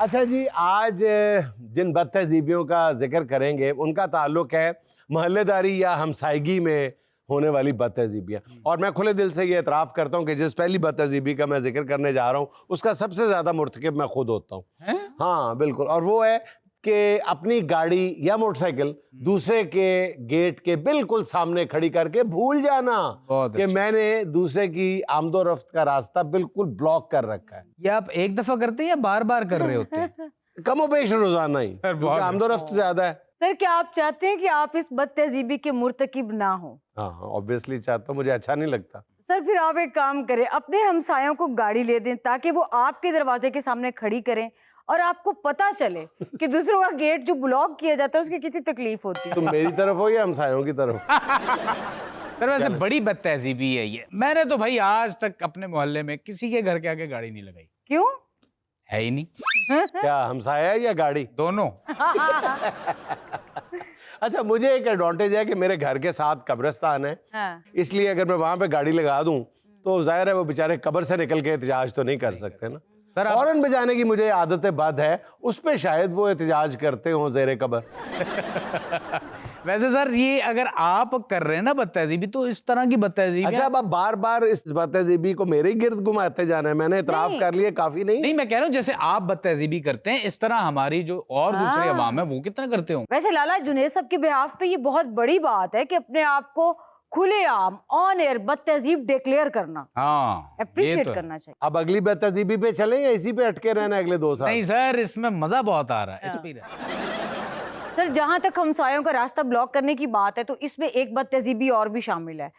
अच्छा जी, आज जिन बदतहजीबियों का जिक्र करेंगे उनका ताल्लुक है मोहल्लेदारी या हमसायगी में होने वाली बदतहजीबियाँ। और मैं खुले दिल से ये एतराफ़ करता हूँ कि जिस पहली बदतहजीबी का मैं जिक्र करने जा रहा हूँ उसका सबसे ज़्यादा मुर्तकिब मैं खुद होता हूँ। हाँ बिल्कुल, और वो है कि अपनी गाड़ी या मोटरसाइकिल दूसरे के गेट के बिल्कुल सामने खड़ी करके भूल जाना कि मैंने दूसरे की आमदोरफ्त का रास्ता बिल्कुल ब्लॉक कर रखा है। ये आप एक दफा करते हैं या बार बार कर रहे होते हैं? कमोबेश रोजाना ही, क्योंकि आमदोरफ्त ज्यादा है। सर, क्या आप चाहते हैं कि आप इस बदतहजीबी के मुर्तकिब ना हो? हाँ ऑब्वियसली चाहता हूँ, मुझे अच्छा नहीं लगता। सर फिर आप एक काम करें, अपने हमसायों को गाड़ी ले दें ताकि वो आपके दरवाजे के सामने खड़ी करें और आपको पता चले कि दूसरों का गेट जो ब्लॉक किया जाता है उसकी कितनी तकलीफ होती है। तुम मेरी तरफ हो या हमसायों की तरफ? सर वैसे बड़ी बदतहजीबी है ये। मैंने तो भाई आज तक अपने मोहल्ले में किसी के घर के आगे गाड़ी नहीं लगाई। क्यों? है ही नहीं। क्या हमसाया या गाड़ी? दोनों। अच्छा, मुझे एक एडवांटेज है कि मेरे घर के साथ कब्रिस्तान है। हाँ। इसलिए अगर मैं वहां पे गाड़ी लगा दूं तो जाहिर है वो बेचारे कब्र से निकल के एहतजाज तो नहीं कर सकते ना। सर हॉर्न बजाने की मुझे आदत बद है, उस पे शायद वो एहतजाज करते हो जेरे कब्र। वैसे सर ये अगर आप कर रहे हैं ना बदतहजीबी, तो इस तरह की बदतहजीबी। अच्छा, अब आप बार बार इस बदतहजीबी को मेरे गिर्द घुमाते जाना है? मैंने इतराफ कर लिया, काफी नहीं? नहीं, मैं कह रहा हूँ जैसे आप बदतहजीबी करते हैं इस तरह हमारी जो और दूसरे अवाम है वो कितना करते हो। वैसे लाला जुनैद साहब के बिहाफ पे ये बहुत बड़ी बात है कि अपने आप को खुलेआम ऑन एयर बदतहजीब डिक्लेयर करना। हाँ, अप्रिशिएट तो करना चाहिए। अब अगली बदतहजीबी पे चलें या इसी पे अटके रहना अगले 2 साल? नहीं सर, इसमें मजा बहुत आ रहा है, इस पे। सर जहां तक हमसायों का रास्ता ब्लॉक करने की बात है तो इसमें एक बदतहजीबी और भी शामिल है।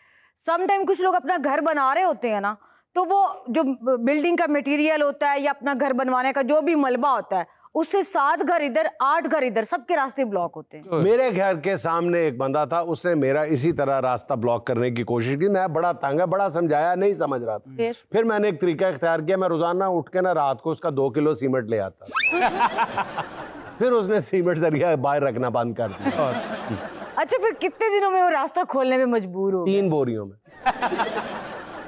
समटाइम कुछ लोग अपना घर बना रहे होते हैं ना, तो वो जो बिल्डिंग का मटेरियल होता है या अपना घर बनवाने का जो भी मलबा होता है उससे 7 घर इधर 8 घर इधर, सबके रास्ते ब्लॉक होते हैं। मेरे घर के सामने एक बंदा था, उसने मेरा इसी तरह रास्ता ब्लॉक करने की कोशिश की। मैं बड़ा तंग है, बड़ा समझाया, नहीं समझ रहा था। फिर मैंने एक तरीका इख्तियार किया, मैं रोजाना उठ के ना रात को उसका 2 किलो सीमेंट ले आता। फिर उसने सीमेंट जरिया बाहर रखना बंद कर दिया। अच्छा, फिर कितने दिनों में वो रास्ता खोलने में मजबूर हो? 3 बोरियों में।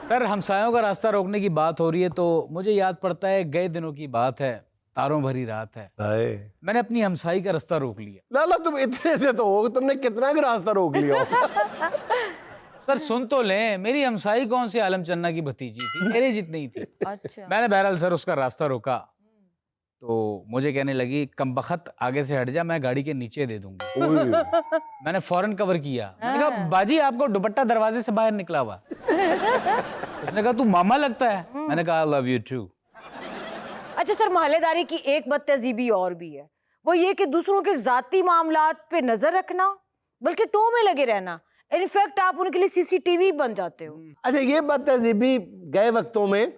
सर हमसायों का रास्ता रोकने की बात हो रही है तो मुझे याद पड़ता है गए दिनों की बात है, तारों भरी रात है, मैंने अपनी हमसाई का रास्ता रोक लिया। लाला तुम इतने से तो हो, तुमने कितना भी रास्ता रोक लिया हो? सर सुन तो लें, मेरी हमसाई कौन सी आलम चन्ना की भतीजी थी, मेरे जितनी ही थी। अच्छा। मैंने बहरहाल सर उसका रास्ता रोका तो मुझे कहने लगी कमबख्त आगे से हट जा, मैं गाड़ी के नीचे दे दूंगी। मैंने फौरन कवर किया। मैंने कहा बाजी आपको दुपट्टा दरवाजे से बाहर निकला हुआ। उसने कहा तू मामा लगता है। मैंने कहा आई लव यू टू। अच्छा सर, मोहल्लेदारी की एक बदतहजीबी और भी है, वो ये कि दूसरों के जाती मामलात पे नजर रखना, बल्कि टो में लगे रहना। इनफैक्ट आप उनके लिए सीसीटीवी बन जाते हो। अच्छा, ये बदतहजीबी गए वक्तों में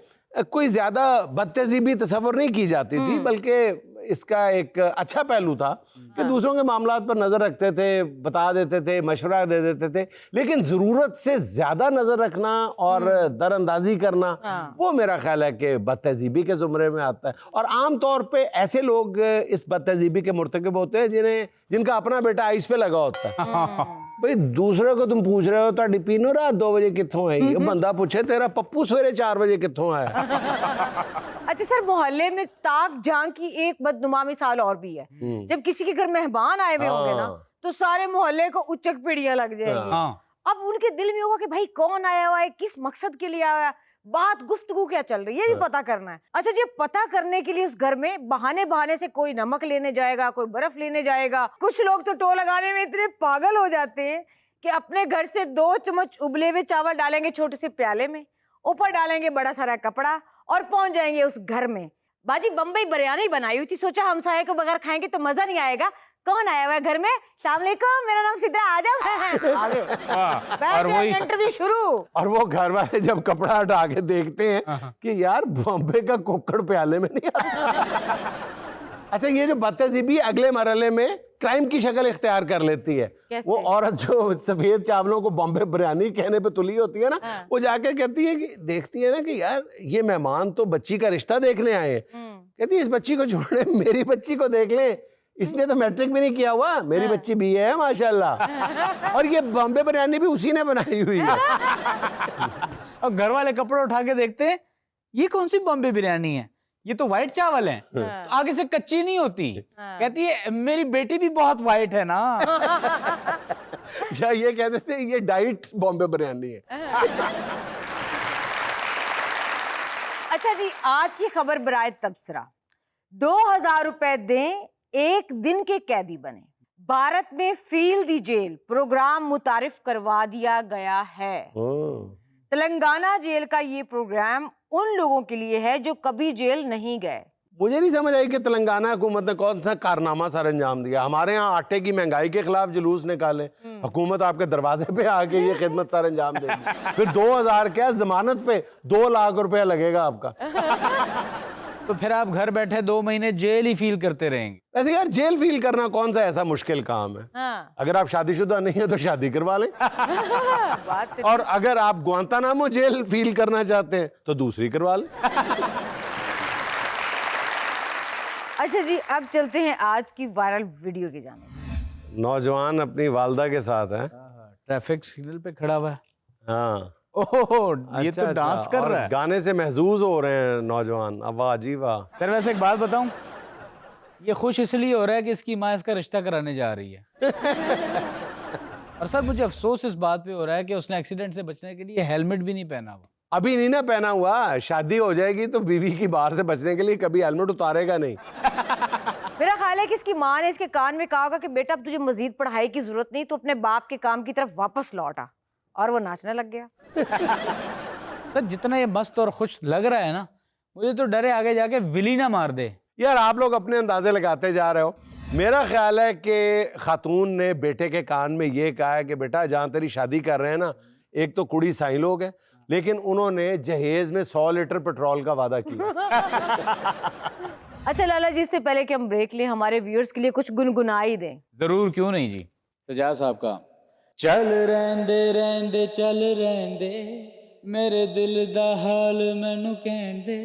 कोई ज्यादा बदतहजीबी तस्वर नहीं की जाती थी, बल्कि इसका एक अच्छा पहलू था कि दूसरों के मामलात पर नजर रखते थे, बता देते थे, मशवरा दे देते थे। लेकिन जरूरत से ज्यादा नजर रखना और दरअंदाजी करना, वो मेरा ख्याल है कि बदतहजीबी के जुमरे में आता है। और आम तौर पे ऐसे लोग इस बदतहजीबी के मुर्तकिब होते हैं जिनका अपना बेटा आइस पे लगा होता है। भाई दूसरे को तुम पूछ रहे हो तो पीनो रात 2 बजे कित्थों आई, बंदा पूछे तेरा पप्पू सवेरे 4 बजे कित्थों आया। अच्छा सर, मोहल्ले में ताक झांक की एक बदनुमा मिसाल और भी है। जब किसी के घर मेहमान आए हुए होंगे ना, तो सारे मोहल्ले को उचक पीड़ियां लग जाएंगी। अब उनके दिल में होगा कि भाई कौन आया हुआ है, किस मकसद के लिए आया है, बात गुफ्तगू क्या चल रही है, ये भी पता करना है। अच्छा जी, पता करने के लिए उस घर में बहाने से कोई नमक लेने जाएगा, कोई बर्फ लेने जाएगा। कुछ लोग तो टो लगाने में इतने पागल हो जाते हैं कि अपने घर से 2 चम्मच उबले हुए चावल डालेंगे छोटे से प्याले में, ऊपर डालेंगे बड़ा सारा कपड़ा और पहुंच जाएंगे उस घर में। बाजी बम्बई बिरयानी बनाई हुई थी, सोचा हमसाये को बगैर खाएंगे तो मजा नहीं आएगा। कौन आया हुआ है घर में? अस्सलाम वालेकुम, मेरा नाम सिद्रा, आ जाओ। आगे इंटरव्यू शुरू। और वो घर वाले जब कपड़ा हटा के देखते हैं कि यार बॉम्बे का कुक्कड़ प्याले में नहीं आता। अच्छा, ये जो बदतहजीबी अगले मरहले में क्राइम की शक्ल इख्तियार कर लेती है। कैसे? वो औरत जो सफेद चावलों को बॉम्बे बिरयानी कहने पे तुली होती है ना, वो जाके कहती है कि देखती है ना कि यार ये मेहमान तो बच्ची का रिश्ता देखने आए हैं। कहती है इस बच्ची को छोड़े, मेरी बच्ची को देख लें, इसने तो मैट्रिक भी नहीं किया हुआ, मेरी बच्ची BA है माशाल्लाह। और ये बॉम्बे बिरयानी भी उसी ने बनाई हुई है। और घर वाले कपड़े उठा के देखते हैं ये कौन सी बॉम्बे बिरयानी है, ये तो व्हाइट चावल है, तो आगे से कच्ची नहीं होती। कहती है मेरी बेटी भी बहुत व्हाइट है ना। या ये कहते थे ये डाइट बॉम्बे बिरयानी है। अच्छा जी, आज की खबर बराए तबसरा। 2000 रुपए दें, एक दिन के कैदी बने। भारत में फील दी जेल प्रोग्राम मुतारिफ करवा दिया गया है। तेलंगाना जेल का ये प्रोग्राम उन लोगों के लिए है जो कभी जेल नहीं गए। मुझे नहीं समझ आई कि तेलंगाना हुकूमत ने कौन सा कारनामा सर अंजाम दिया। हमारे यहाँ आटे की महंगाई के खिलाफ जुलूस निकाले, हुकूमत आपके दरवाजे पे आके ये खिदमत सर अंजाम देगी। फिर 2000 क्या जमानत पे 2 लाख रुपया लगेगा आपका। तो फिर आप घर बैठे 2 महीने जेल ही फील करते रहेंगे। वैसे यार जेल फील करना कौन सा ऐसा मुश्किल काम है। हाँ। अगर आप शादीशुदा नहीं है तो शादी करवा लें। बात और अगर आप ग्वांतानामो जेल फील करना चाहते हैं तो दूसरी करवा लें। अच्छा जी, अब चलते हैं आज की वायरल वीडियो की जानिब। नौजवान अपनी वालदा के साथ है, ट्रैफिक सिग्नल पे खड़ा हुआ है। हाँ। ओह, ये तो डांस कर और रहा है। गाने से महजूज हो रहे हैं नौजवान। अब वाह जी वाह। सर वैसे एक बात बताऊं, ये खुश इसलिए हो रहा है कि इसकी माँ इसका रिश्ता कराने जा रही है। और सर मुझे अफसोस इस बात पे हो रहा है कि उसने एक्सीडेंट से बचने के लिए हेलमेट भी नहीं पहना हुआ। अभी नहीं ना पहना हुआ, शादी हो जाएगी तो बीवी की बाहर से बचने के लिए कभी हेलमेट उतारेगा नहीं। मेरा ख्याल है कि इसकी माँ ने इसके कान में कहा होगा कि बेटा अब तुझे मजीद पढ़ाई की जरूरत नहीं, तो अपने बाप के काम की तरफ वापस लौट आ। और वो नाचने लग गया। सर जितना ये मस्त और खुश लग रहा है ना, मुझे तो डरे आगे जाके विली ना मार दे। यार आप लोग अपने अंदाजे लगाते जा रहे हो। मेरा ख्याल है कि खातून ने बेटे के कान में ये कहा है कि बेटा जहाँ तेरी शादी कर रहे हैं ना, एक तो कुड़ी साई लोग हैं, लेकिन उन्होंने जहेज में 100 लीटर पेट्रोल का वादा किया। अच्छा लाला जी, इससे पहले कि हम ब्रेक लें, हमारे व्यूअर्स के लिए कुछ गुनगुनाई दें। जरूर, क्यों नहीं जी। सजा साहब का चल रहंदे रहंदे चल रहंदे, मेरे दिल दा हाल मैनू कहण दे।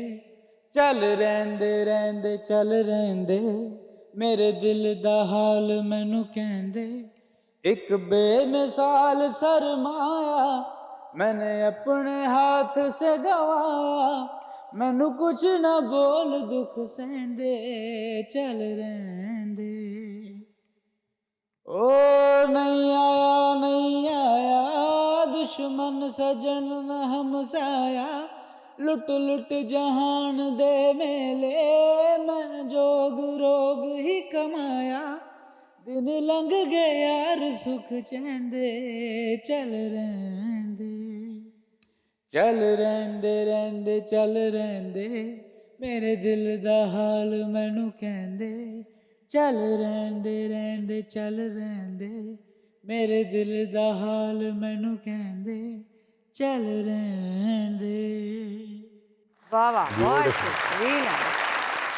चल रहंदे रहंदे चल रहंदे, मेरे दिल दा हाल मैनू कहण दे। एक बेमिसाल सरमाया मैंने अपने हाथ से गवाया, मैनू कुछ ना बोल दुख सहन दे। चल रहन दे। ओ नहीं आया दुश्मन सजन न हमसाया, लुट लुट जहान दे मेले, मैं जोग रोग ही कमाया। दिन लंघ गए यार सुख चैन दे। चल रहन दे, चल रहन दे रहन दे चल रहन दे, मेरे दिल दा हाल मैनू कहंदे। चल रहन दे चल रहन दे, मेरे दिल दा हाल मैनू कहंदे। चल रहन दे। वाह वाह, बहुत अच्छी,